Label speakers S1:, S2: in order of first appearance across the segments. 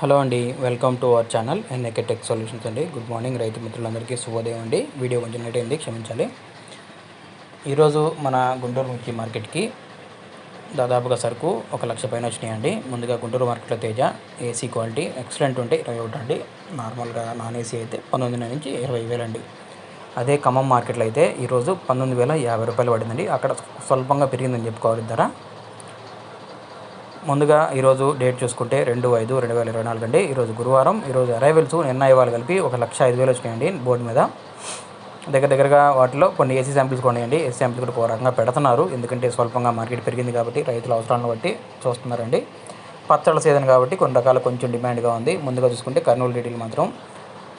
S1: Hello అండి, welcome to our channel N A K tech solutions అండి. Good morning రైతు మిత్రులందరికీ శుభోదయం అండి. వీడియో కొంచెం లేట్ అయింది, క్షమించాలి. ఈరోజు మన గుంటూరు మిర్చి మార్కెట్కి దాదాపుగా సరుకు 1,00,000 పైన వచ్చినాయండి. ముందుగా గుంటూరు మార్కెట్లో తేజ ఏసీ క్వాలిటీ ఎక్సలెంట్ ఉంటే 21 అండి. నార్మల్గా నాన్ ఏసీ అయితే 19 నుంచి 20,000 అండి. అదే ఖమ్మం మార్కెట్లో అయితే ఈరోజు 19,050 రూపాయలు పడిందండి. అక్కడ స్వల్పంగా పెరిగిందని చెప్పుకోవాలి ధర. ముందుగా ఈరోజు డేట్ చూసుకుంటే 2/5/2024 అండి. ఈరోజు గురువారం. ఈరోజు అరైవల్స్ నిన్న ఇవాళ కలిపి 1,05,000 వచ్చినాయండి బోర్డు మీద. దగ్గరగా వాటిలో కొన్ని ఏసీ శాంపిల్స్ కొన్నాయండి. ఏసీ శాంపిల్స్ కూడా ఒక రకంగా పెడుతున్నారు, ఎందుకంటే స్వల్పంగా మార్కెట్ పెరిగింది కాబట్టి రైతుల అవసరాలను బట్టి చూస్తున్నారండి. పచ్చళ్ళ సీజన్ కాబట్టి కొన్ని రకాలు కొంచెం డిమాండ్గా ఉంది. ముందుగా చూసుకుంటే కర్నూలు రీటైల్ మాత్రం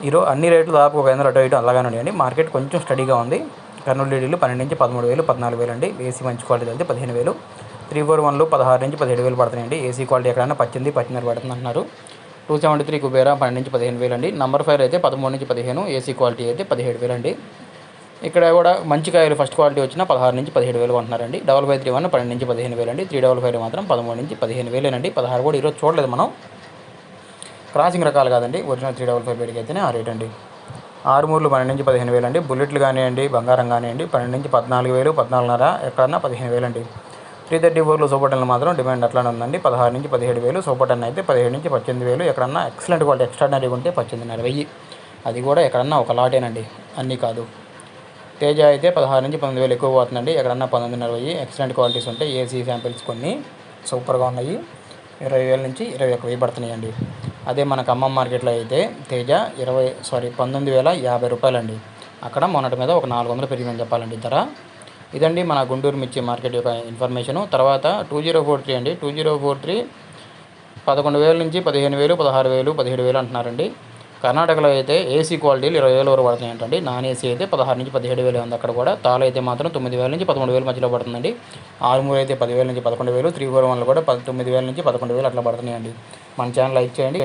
S1: ఈరోజు అన్ని రేట్లు దాదాపు 500 అటు ఇటు అలాగానే ఉన్నాయండి. మార్కెట్ కొంచెం స్టడీగా ఉంది. కర్నూలు రీటైల్ 12 నుంచి 13,000, 14,000 అండి. ఏసీ మంచి క్వాలిటీ అయితే 15,000. 341లు 16 నుంచి 17,000 పడుతున్నాయండి. ఏసీ క్వాలిటీ ఎక్కడైనా 18 పడుతుంది అంటున్నారు. 273 కుబేరా 12 నుంచి 15,000 అండి. నంబర్ 5 అయితే 13 నుంచి 15, ఏసీ క్వాలిటీ అయితే 17,000 అండి. ఇక్కడ కూడా మంచి కాయలు ఫస్ట్ క్వాలిటీ వచ్చిన 16 నుంచి 17,000 కొంటున్నారండి. 5531 12 నుంచి 15,000 అండి. 355 మాత్రం 13 నుంచి 15,000 అండి. 16 కూడా ఈరోజు చూడలేదు మనం, క్రాసింగ్ రకాలు కాదండి. ఒరిజినల్ 355 బేడికి అయితేనే ఆ రేట్ అండి. 6 12 నుంచి 15,000 అండి. బుల్లెట్లు కానివ్వండి, బంగారం కానివ్వండి 12 నుంచి 14,000, 14,500, ఎక్కడన్నా 15,000 అండి. 334లో సూపర్ టెన్ మాత్రం డిమాండ్ అట్లానే ఉందండి. 16 నుంచి 17,000. సూపర్ టెన్ అయితే 17 నుంచి 18,000. ఎక్కడన్నా ఎక్సలెంట్ క్వాలిటీ ఎక్స్ట్రాడనరీగా ఉంటే 18,500. అది కూడా ఎక్కడన్నా ఒక లాటేనండి, అన్నీ కాదు. తేజ అయితే 16 నుంచి 19,000 ఎక్కువ పోతుందండి. ఎక్కడన్నా 19,500. ఎక్సలెంట్ క్వాలిటీస్ ఉంటాయి. ఏసీ శాంపిల్స్ కొన్ని సూపర్గా ఉన్నాయి. 20,000 నుంచి 21,000 పడుతున్నాయండి. అదే మన ఖమ్మం మార్కెట్లో అయితే తేజ 19,050 రూపాయలండి. అక్కడ మొన్నటి మీద ఒక 400 పెరిగిందని చెప్పాలండి ధర. ఇదండి మన గుంటూరు మిర్చి మార్కెట్ యొక్క ఇన్ఫర్మేషను. తర్వాత 2043 అండి. 2043 11,000 నుంచి 15,000, 16,000, 17,000 అంటున్నారండి. కర్ణాటకలో అయితే ఏసీ క్వాలిటీలు 20,000 వరకు పడుతున్నాయంటండి. నాన్ ఏసీ అయితే 16 నుంచి 17,000 ఉంది. అక్కడ కూడా తాలు అయితే మాత్రం 9,000 నుంచి 13,000 మధ్యలో పడుతుందండి. 6 అయితే 10,000 నుంచి 11,000, 341 కూడా 9,000 నుంచి 11,000 అట్లా పడుతున్నాయండి. మన ఛానల్ లైక్ చేయండి.